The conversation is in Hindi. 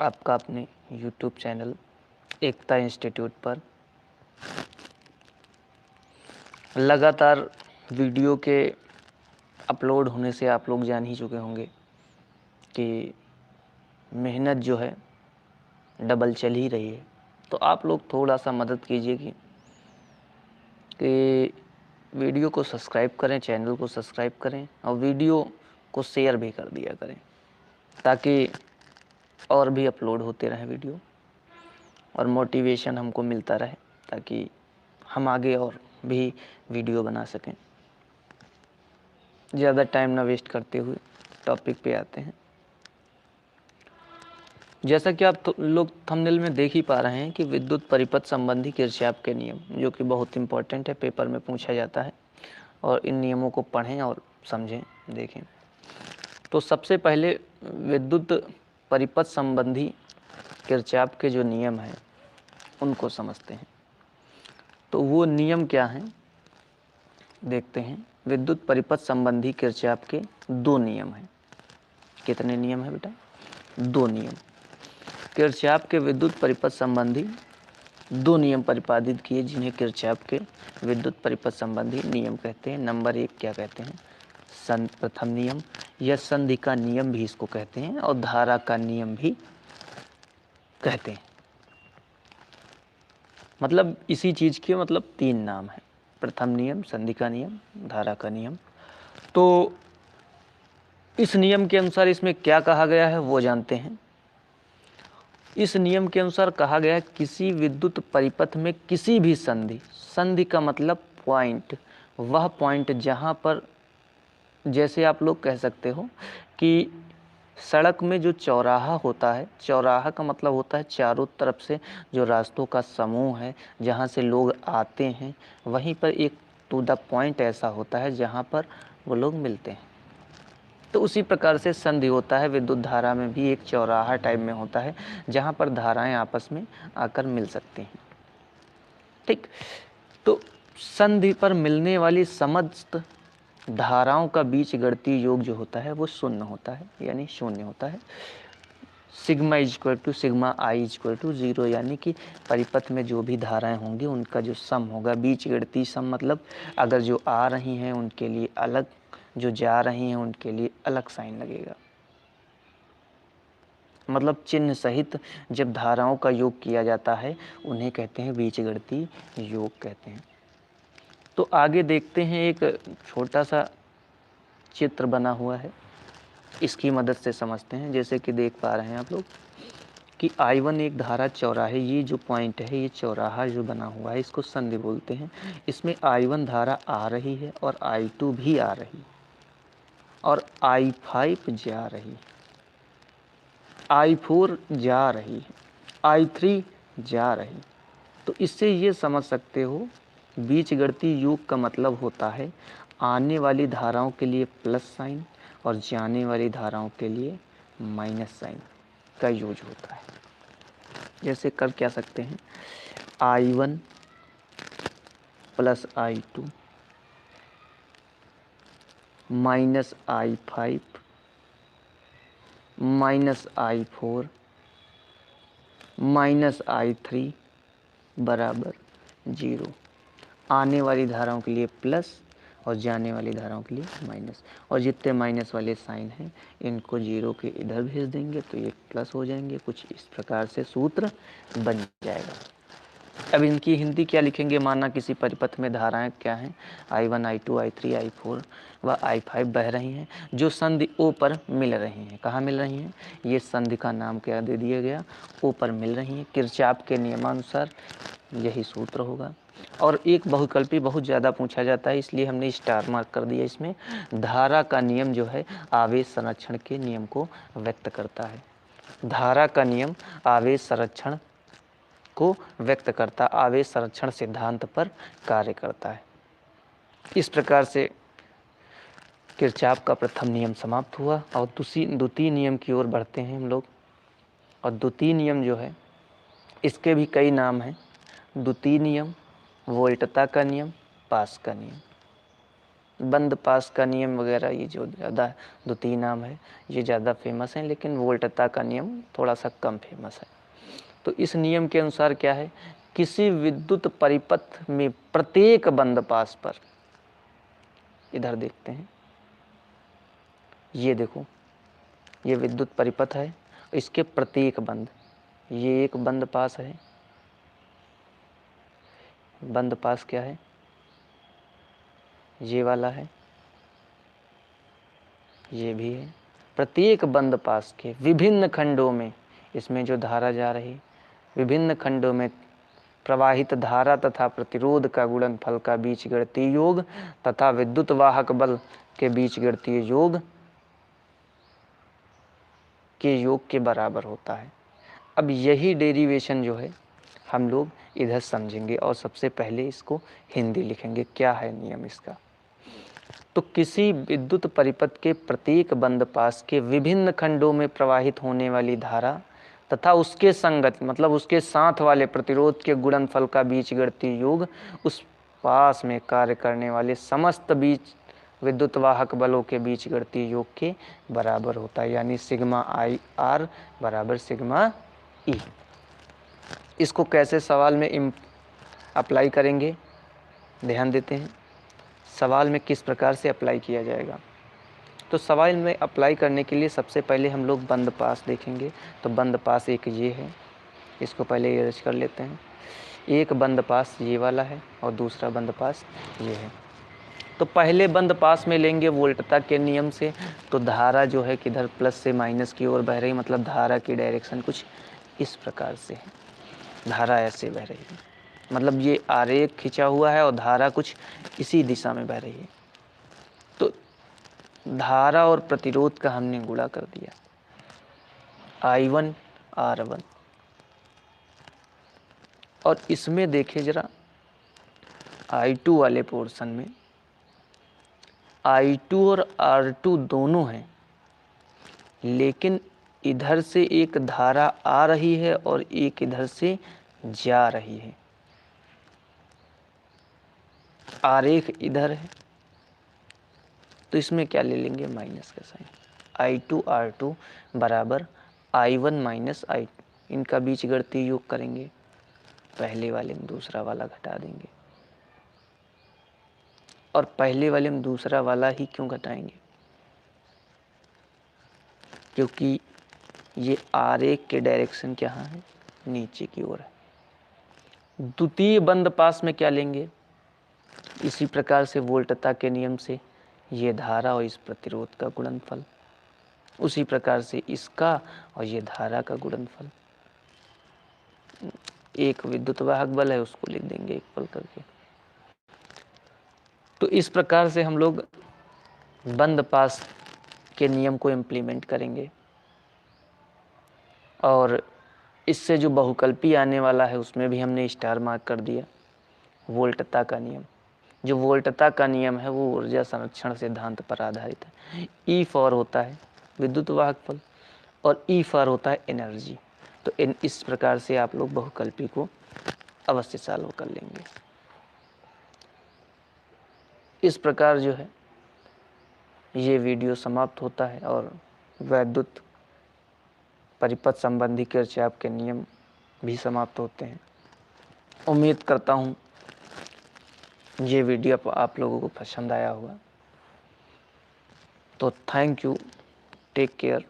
आपका अपने YouTube चैनल एकता इंस्टीट्यूट पर लगातार वीडियो के अपलोड होने से आप लोग जान ही चुके होंगे कि मेहनत जो है डबल चल ही रही है। तो आप लोग थोड़ा सा मदद कीजिए कि वीडियो को सब्सक्राइब करें, चैनल को सब्सक्राइब करें और वीडियो को शेयर भी कर दिया करें ताकि और भी अपलोड होते रहें वीडियो और मोटिवेशन हमको मिलता रहे ताकि हम आगे और भी वीडियो बना सकें। ज़्यादा टाइम ना वेस्ट करते हुए टॉपिक पे आते हैं। जैसा कि आप लोग थंबनेल में देख ही पा रहे हैं कि विद्युत परिपथ संबंधी किरचॉफ के नियम, जो कि बहुत इंपॉर्टेंट है, पेपर में पूछा जाता है और इन नियमों को पढ़ें और समझें, देखें। तो सबसे पहले विद्युत परिपथ संबंधी किरचॉफ के जो नियम हैं उनको समझते हैं। तो वो नियम क्या हैं देखते हैं। विद्युत परिपथ संबंधी किरचॉफ के दो नियम हैं। कितने नियम हैं बेटा? दो नियम। किरचॉफ के विद्युत परिपथ संबंधी दो नियम प्रतिपादित किए जिन्हें किरचॉफ के विद्युत परिपथ संबंधी नियम कहते हैं। नंबर 1 क्या कहते हैं? प्रथम नियम या संधि का नियम भी इसको कहते हैं और धारा का नियम भी कहते हैं। मतलब इसी चीज के मतलब तीन नाम है। प्रथम नियम, संधि का नियम, धारा का नियम। तो इस नियम के अनुसार इसमें क्या कहा गया है वो जानते हैं। इस नियम के अनुसार कहा गया है किसी विद्युत परिपथ में किसी भी संधि, संधि का मतलब पॉइंट, वह पॉइंट जहां पर, जैसे आप लोग कह सकते हो कि सड़क में जो चौराहा होता है, चौराहा का मतलब होता है चारों तरफ से जो रास्तों का समूह है जहाँ से लोग आते हैं, वहीं पर एक टू द पॉइंट ऐसा होता है जहाँ पर वो लोग मिलते हैं। तो उसी प्रकार से संधि होता है। विद्युत धारा में भी एक चौराहा टाइप में होता है जहाँ पर धाराएं आपस में आकर मिल सकती हैं। ठीक। तो संधि पर मिलने वाली समस्त धाराओं का बीच गणितीय योग जो होता है वो शून्य होता है, यानी शून्य होता है। Sigma is equal to sigma i is equal to 0, यानी कि परिपथ में जो भी धाराएं होंगी उनका जो सम होगा, बीच गणितीय सम मतलब अगर जो आ रही हैं उनके लिए अलग, जो जा रही हैं उनके लिए अलग साइन लगेगा। मतलब चिन्ह सहित जब धाराओं का योग किया जाता है उन्हें कहते हैं बीजगणितीय योग कहते हैं। तो आगे देखते हैं, एक छोटा सा चित्र बना हुआ है, इसकी मदद से समझते हैं। जैसे कि देख पा रहे हैं आप लोग कि I1 एक धारा चौराहे, ये जो पॉइंट है, ये चौराहा जो बना हुआ है इसको संधि बोलते हैं। इसमें I1 धारा आ रही है और I2 भी आ रही है और I5 जा रही है, I4 जा रही है, I3 जा रही। तो इससे ये समझ सकते हो बीजगणितीय योग का मतलब होता है आने वाली धाराओं के लिए प्लस साइन और जाने वाली धाराओं के लिए माइनस साइन का यूज होता है। जैसे कर क्या सकते हैं, I1 plus I2 minus I5 minus I4 minus I3 बराबर 0। आने वाली धाराओं के लिए प्लस और जाने वाली धाराओं के लिए माइनस, और जितने माइनस वाले साइन हैं इनको 0 के इधर भेज देंगे तो ये प्लस हो जाएंगे। कुछ इस प्रकार से सूत्र बन जाएगा। अब इनकी हिंदी क्या लिखेंगे? माना किसी परिपथ में धाराएं क्या हैं, I1 I2 I3 I4 व I5 बह रही हैं जो संधि O पर मिल रही हैं। कहाँ मिल रही हैं? ये संधि का नाम क्या दे दिया गया? O पर मिल रही हैं। किरचॉफ के नियमानुसार यही सूत्र होगा। और एक बहुविकल्पी बहुत ज़्यादा पूछा जाता है, इसलिए हमने स्टार मार्क कर दिया इसमें। धारा का नियम जो है आवेश संरक्षण के नियम को व्यक्त करता है। धारा का नियम आवेश संरक्षण को व्यक्त करता, आवेश संरक्षण सिद्धांत पर कार्य करता है। इस प्रकार से किरचॉफ का प्रथम नियम समाप्त हुआ और द्वितीय नियम की ओर बढ़ते हैं हम लोग। और द्वितीय नियम जो है इसके भी कई नाम हैं। द्वितीय नियम, वोल्टता का नियम, पास का नियम। बंद पास का नियम वगैरह, ये जो ज़्यादा द्वितीय नाम है ये ज़्यादा फेमस हैं, लेकिन वोल्टता का नियम थोड़ा सा कम फेमस है। तो इस नियम के अनुसार क्या है, किसी विद्युत परिपथ में प्रत्येक बंद पास पर, इधर देखते हैं, ये देखो ये विद्युत परिपथ है, इसके प्रत्येक बंद, ये एक बंद पास है, बंद पास क्या है, ये वाला है, ये भी है। प्रत्येक बंद पास के विभिन्न खंडों में, इसमें जो धारा जा रही, विभिन्न खंडों में प्रवाहित धारा तथा प्रतिरोध का गुणनफल का बीजगणितीय योग तथा विद्युत वाहक बल के बीजगणितीय योग के योग के बराबर होता है। अब यही डेरिवेशन जो है हम लोग इधर समझेंगे, और सबसे पहले इसको हिंदी लिखेंगे, क्या है नियम इसका। तो किसी विद्युत परिपथ के प्रत्येक बंद पास के विभिन्न खंडों में प्रवाहित होने वाली धारा तथा उसके संगत, मतलब उसके साथ वाले प्रतिरोध के गुणनफल का बीजगणितीय योग उस पास में कार्य करने वाले समस्त बीज विद्युत वाहक बलों के बीजगणितीय योग के बराबर होता है, यानी सिग्मा आई आर बराबर सिग्मा ई। इसको कैसे सवाल में अप्लाई करेंगे, ध्यान देते हैं, सवाल में किस प्रकार से अप्लाई किया जाएगा। तो सवाल में अप्लाई करने के लिए सबसे पहले हम लोग बंद पास देखेंगे। तो बंद पास एक ये है, इसको पहले इरेज कर लेते हैं। एक बंद पास ये वाला है और दूसरा बंद पास ये है। तो पहले बंद पास में लेंगे वोल्टता के नियम से, तो धारा जो है किधर प्लस से माइनस की ओर बह रही, मतलब धारा की डायरेक्शन कुछ इस प्रकार से है, धारा ऐसे बह रही है, मतलब ये आरेख खिंचा हुआ है और धारा कुछ इसी दिशा में बह रही है। तो धारा और प्रतिरोध का हमने गुणा कर दिया, I1 R1, और इसमें देखिए जरा I2 वाले पोर्शन में I2 और R2 दोनों हैं, लेकिन इधर से एक धारा आ रही है और एक इधर से जा रही है। आरेख इधर है तो इसमें क्या ले लेंगे, माइनस का साइन। I2 R2 बराबर I1 माइनस I2, इनका बीजगणितीय योग करेंगे, पहले वाले में दूसरा वाला घटा देंगे। और पहले वाले में दूसरा वाला ही क्यों घटाएंगे, क्योंकि ये आरेख के डायरेक्शन क्या है, नीचे की ओर है। द्वितीय बंद पास में क्या लेंगे, इसी प्रकार से वोल्टता के नियम से ये धारा और इस प्रतिरोध का गुणनफल, उसी प्रकार से इसका और ये धारा का गुणनफल। एक विद्युत वाहक बल है, उसको लिख देंगे एक बल करके। तो इस प्रकार से हम लोग बंद पास के नियम को इम्प्लीमेंट करेंगे, और इससे जो बहुकल्पी आने वाला है उसमें भी हमने स्टार मार्क कर दिया। वोल्टता का नियम, जो वोल्टता का नियम है वो ऊर्जा संरक्षण सिद्धांत पर आधारित है। ई फॉर होता है विद्युत वाहक बल और ई फॉर होता है एनर्जी। तो इस प्रकार से आप लोग बहुकल्पी को अवश्य सॉल्व कर लेंगे। इस प्रकार जो है ये वीडियो समाप्त होता है और वैद्युत परिपथ संबंधी किरचॉफ के नियम भी समाप्त होते हैं। उम्मीद करता हूँ ये वीडियो आप लोगों को पसंद आया होगा। तो थैंक यू, टेक केयर।